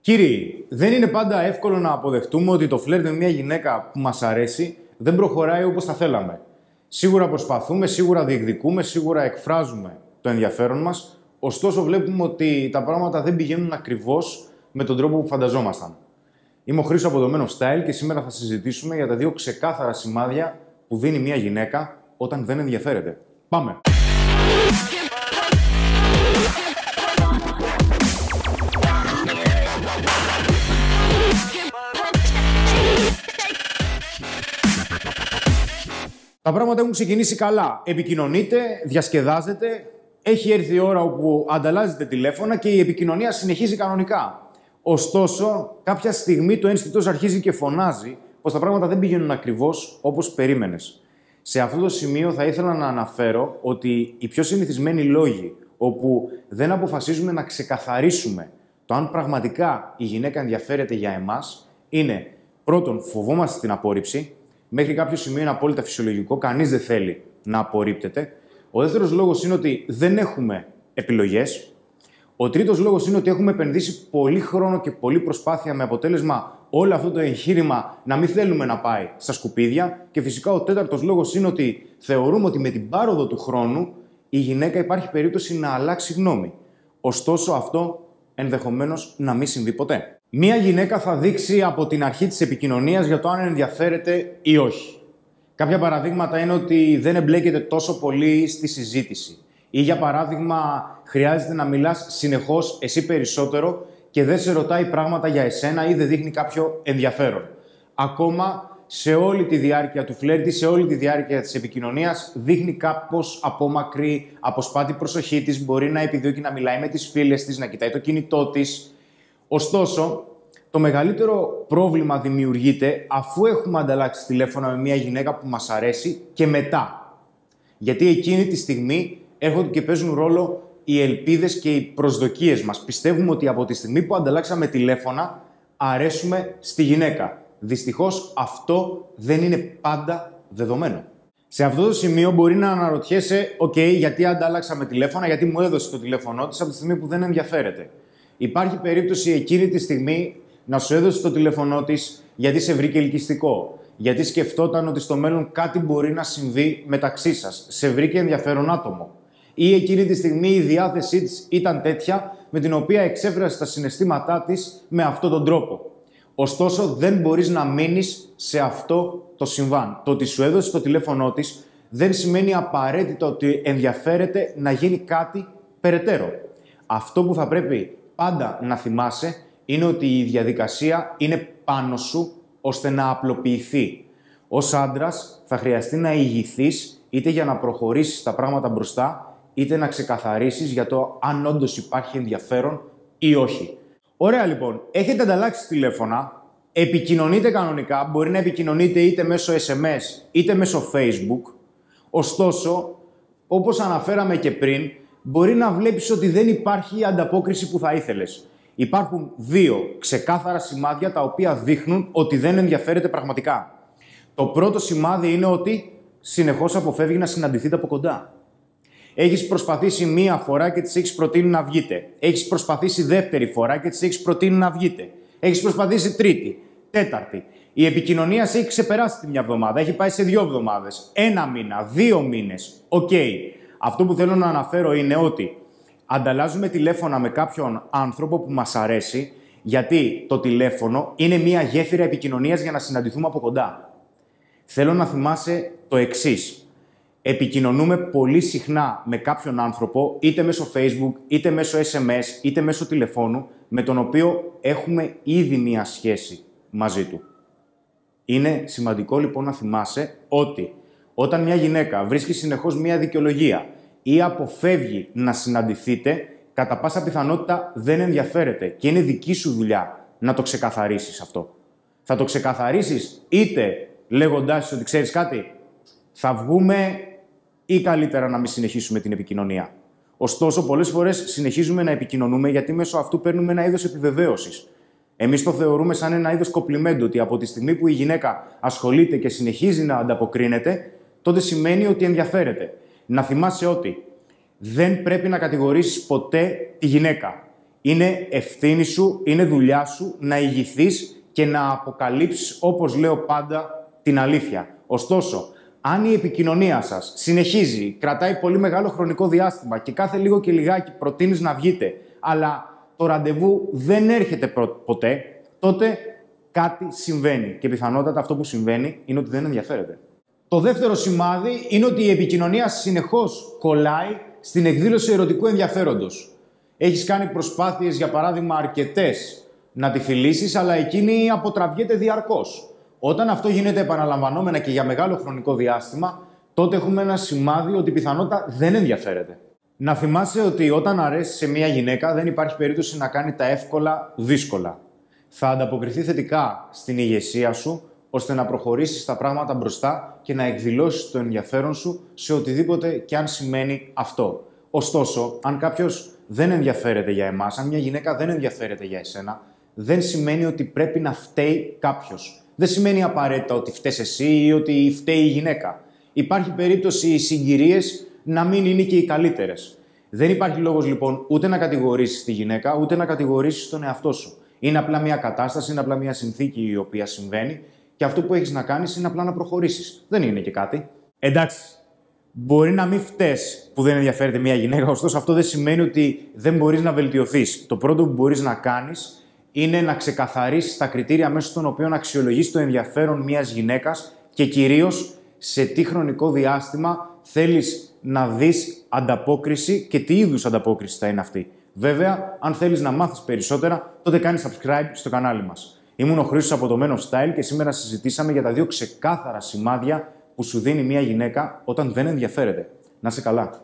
Κύριοι, δεν είναι πάντα εύκολο να αποδεχτούμε ότι το φλερτ με μια γυναίκα που μας αρέσει δεν προχωράει όπως θα θέλαμε. Σίγουρα προσπαθούμε, σίγουρα διεκδικούμε, σίγουρα εκφράζουμε το ενδιαφέρον μας, ωστόσο βλέπουμε ότι τα πράγματα δεν πηγαίνουν ακριβώς με τον τρόπο που φανταζόμασταν. Είμαι ο Χρήστος από το Men of Style και σήμερα θα συζητήσουμε για τα δύο ξεκάθαρα σημάδια που δίνει μια γυναίκα όταν δεν ενδιαφέρεται. Πάμε! Τα πράγματα έχουν ξεκινήσει καλά. Επικοινωνείτε, διασκεδάζετε, έχει έρθει η ώρα όπου ανταλλάζετε τηλέφωνα και η επικοινωνία συνεχίζει κανονικά. Ωστόσο, κάποια στιγμή το ένστικτος αρχίζει και φωνάζει πως τα πράγματα δεν πηγαίνουν ακριβώς όπως περίμενες. Σε αυτό το σημείο θα ήθελα να αναφέρω ότι οι πιο συνηθισμένοι λόγοι όπου δεν αποφασίζουμε να ξεκαθαρίσουμε το αν πραγματικά η γυναίκα ενδιαφέρεται για εμάς είναι πρώτον, φοβόμαστε την απόρριψη. Μέχρι κάποιο σημείο είναι απόλυτα φυσιολογικό, κανείς δεν θέλει να απορρίπτεται. Ο δεύτερος λόγος είναι ότι δεν έχουμε επιλογές. Ο τρίτος λόγος είναι ότι έχουμε επενδύσει πολύ χρόνο και πολλή προσπάθεια με αποτέλεσμα όλο αυτό το εγχείρημα να μην θέλουμε να πάει στα σκουπίδια. Και φυσικά ο τέταρτος λόγος είναι ότι θεωρούμε ότι με την πάροδο του χρόνου η γυναίκα υπάρχει περίπτωση να αλλάξει γνώμη. Ωστόσο αυτό ενδεχομένως να μην συμβεί ποτέ. Μία γυναίκα θα δείξει από την αρχή της επικοινωνίας για το αν ενδιαφέρεται ή όχι. Κάποια παραδείγματα είναι ότι δεν εμπλέκεται τόσο πολύ στη συζήτηση. Ή για παράδειγμα, χρειάζεται να μιλάς συνεχώς εσύ περισσότερο και δεν σε ρωτάει πράγματα για εσένα ή δεν δείχνει κάποιο ενδιαφέρον. Ακόμα, σε όλη τη διάρκεια του φλερτ, σε όλη τη διάρκεια της επικοινωνίας, δείχνει κάπως απόμακρη, αποσπά την προσοχή της, μπορεί να επιδιώκει να μιλάει με τις φίλες της, να κοιτάει το κινητό της. Ωστόσο, το μεγαλύτερο πρόβλημα δημιουργείται αφού έχουμε ανταλλάξει τηλέφωνα με μια γυναίκα που μας αρέσει και μετά. Γιατί εκείνη τη στιγμή έρχονται και παίζουν ρόλο οι ελπίδες και οι προσδοκίες μας. Πιστεύουμε ότι από τη στιγμή που ανταλλάξαμε τηλέφωνα, αρέσουμε στη γυναίκα. Δυστυχώς αυτό δεν είναι πάντα δεδομένο. Σε αυτό το σημείο μπορεί να αναρωτιέσαι, γιατί αντάλλαξαμε τηλέφωνα, γιατί μου έδωσε το τηλέφωνό της από τη στιγμή που δεν ενδιαφέρεται. Υπάρχει περίπτωση εκείνη τη στιγμή να σου έδωσε το τηλέφωνό της γιατί σε βρήκε ελκυστικό, γιατί σκεφτόταν ότι στο μέλλον κάτι μπορεί να συμβεί μεταξύ σας, σε βρήκε ενδιαφέρον άτομο. Ή εκείνη τη στιγμή η διάθεσή της ήταν τέτοια με την οποία εξέφρασε τα συναισθήματά της με αυτόν τον τρόπο. Ωστόσο, δεν μπορείς να μείνεις σε αυτό το συμβάν. Το ότι σου έδωσε το τηλέφωνό της δεν σημαίνει απαραίτητα ότι ενδιαφέρεται να γίνει κάτι περαιτέρω. Αυτό που θα πρέπει πάντα να θυμάσαι είναι ότι η διαδικασία είναι πάνω σου ώστε να απλοποιηθεί. Ως άντρας θα χρειαστεί να ηγηθείς είτε για να προχωρήσεις τα πράγματα μπροστά, είτε να ξεκαθαρίσεις για το αν όντως υπάρχει ενδιαφέρον ή όχι. Ωραία λοιπόν, έχετε ανταλλάξει τηλέφωνα, επικοινωνείτε κανονικά, μπορεί να επικοινωνείτε είτε μέσω SMS είτε μέσω Facebook. Ωστόσο, όπως αναφέραμε και πριν, μπορεί να βλέπεις ότι δεν υπάρχει η ανταπόκριση που θα ήθελες. Υπάρχουν δύο ξεκάθαρα σημάδια τα οποία δείχνουν ότι δεν ενδιαφέρεται πραγματικά. Το πρώτο σημάδι είναι ότι συνεχώς αποφεύγει να συναντηθείτε από κοντά. Έχεις προσπαθήσει μία φορά και της έχεις προτείνει να βγείτε. Έχεις προσπαθήσει δεύτερη φορά και της έχεις προτείνει να βγείτε. Έχεις προσπαθήσει τρίτη, τέταρτη. Η επικοινωνία σε έχει ξεπεράσει τη μια εβδομάδα, έχει πάει σε 2 εβδομάδες, 1 μήνα, 2 μήνες. Αυτό που θέλω να αναφέρω είναι ότι ανταλλάζουμε τηλέφωνα με κάποιον άνθρωπο που μας αρέσει, γιατί το τηλέφωνο είναι μια γέφυρα επικοινωνίας για να συναντηθούμε από κοντά. Θέλω να θυμάσαι το εξής. Επικοινωνούμε πολύ συχνά με κάποιον άνθρωπο, είτε μέσω Facebook, είτε μέσω SMS, είτε μέσω τηλεφώνου, με τον οποίο έχουμε ήδη μια σχέση μαζί του. Είναι σημαντικό λοιπόν να θυμάσαι ότι όταν μια γυναίκα βρίσκει συνεχώς μια δικαιολογία ή αποφεύγει να συναντηθείτε, κατά πάσα πιθανότητα δεν ενδιαφέρεται και είναι δική σου δουλειά να το ξεκαθαρίσεις αυτό. Θα το ξεκαθαρίσεις είτε λέγοντάς ότι ξέρεις κάτι, θα βγούμε ή καλύτερα να μην συνεχίσουμε την επικοινωνία. Ωστόσο, πολλές φορές συνεχίζουμε να επικοινωνούμε γιατί μέσω αυτού παίρνουμε ένα είδος επιβεβαίωσης. Εμείς το θεωρούμε σαν ένα είδος κοπλιμέντο, ότι από τη στιγμή που η γυναίκα ασχολείται και συνεχίζει να ανταποκρίνεται, τότε σημαίνει ότι ενδιαφέρεται. Να θυμάσαι ότι δεν πρέπει να κατηγορήσεις ποτέ τη γυναίκα. Είναι ευθύνη σου, είναι δουλειά σου να ηγηθείς και να αποκαλύψεις, όπως λέω πάντα, την αλήθεια. Ωστόσο, αν η επικοινωνία σας συνεχίζει, κρατάει πολύ μεγάλο χρονικό διάστημα και κάθε λίγο και λιγάκι προτείνεις να βγείτε, αλλά το ραντεβού δεν έρχεται ποτέ, τότε κάτι συμβαίνει. Και πιθανότατα αυτό που συμβαίνει είναι ότι δεν ενδιαφέρεται. Το δεύτερο σημάδι είναι ότι η επικοινωνία συνεχώς κολλάει στην εκδήλωση ερωτικού ενδιαφέροντος. Έχεις κάνει προσπάθειες, για παράδειγμα, αρκετές να τη φιλήσεις, αλλά εκείνη αποτραβιέται διαρκώς. Όταν αυτό γίνεται επαναλαμβανόμενα και για μεγάλο χρονικό διάστημα, τότε έχουμε ένα σημάδι ότι πιθανότατα δεν ενδιαφέρεται. Να θυμάσαι ότι όταν αρέσει σε μια γυναίκα δεν υπάρχει περίπτωση να κάνει τα εύκολα δύσκολα. Θα ανταποκριθεί θετικά στην ηγεσία σου, ώστε να προχωρήσεις τα πράγματα μπροστά και να εκδηλώσεις το ενδιαφέρον σου σε οτιδήποτε και αν σημαίνει αυτό. Ωστόσο, αν κάποιος δεν ενδιαφέρεται για εμάς, αν μια γυναίκα δεν ενδιαφέρεται για εσένα, δεν σημαίνει ότι πρέπει να φταίει κάποιος. Δεν σημαίνει απαραίτητα ότι φταίς εσύ ή ότι φταίει η γυναίκα. Υπάρχει περίπτωση οι συγκυρίες να μην είναι και οι καλύτερες. Δεν υπάρχει λόγος λοιπόν ούτε να κατηγορήσεις τη γυναίκα, ούτε να κατηγορήσεις τον εαυτό σου. Είναι απλά μια κατάσταση, είναι απλά μια συνθήκη η οποία συμβαίνει και αυτό που έχεις να κάνεις είναι απλά να προχωρήσεις. Δεν είναι και κάτι. Εντάξει, μπορεί να μην φταίς που δεν ενδιαφέρεται μια γυναίκα, ωστόσο αυτό δεν σημαίνει ότι δεν μπορείς να βελτιωθείς. Το πρώτο που μπορείς να κάνεις είναι να ξεκαθαρίσεις τα κριτήρια μέσω των οποίων αξιολογείς το ενδιαφέρον μιας γυναίκας και κυρίως σε τι χρονικό διάστημα θέλεις να δεις ανταπόκριση και τι είδους ανταπόκριση θα είναι αυτή. Βέβαια, αν θέλεις να μάθεις περισσότερα, τότε κάνεις subscribe στο κανάλι μας. Ήμουν ο Χρήστος από το Men of Style και σήμερα συζητήσαμε για τα 2 ξεκάθαρα σημάδια που σου δίνει μια γυναίκα όταν δεν ενδιαφέρεται. Να είσαι καλά.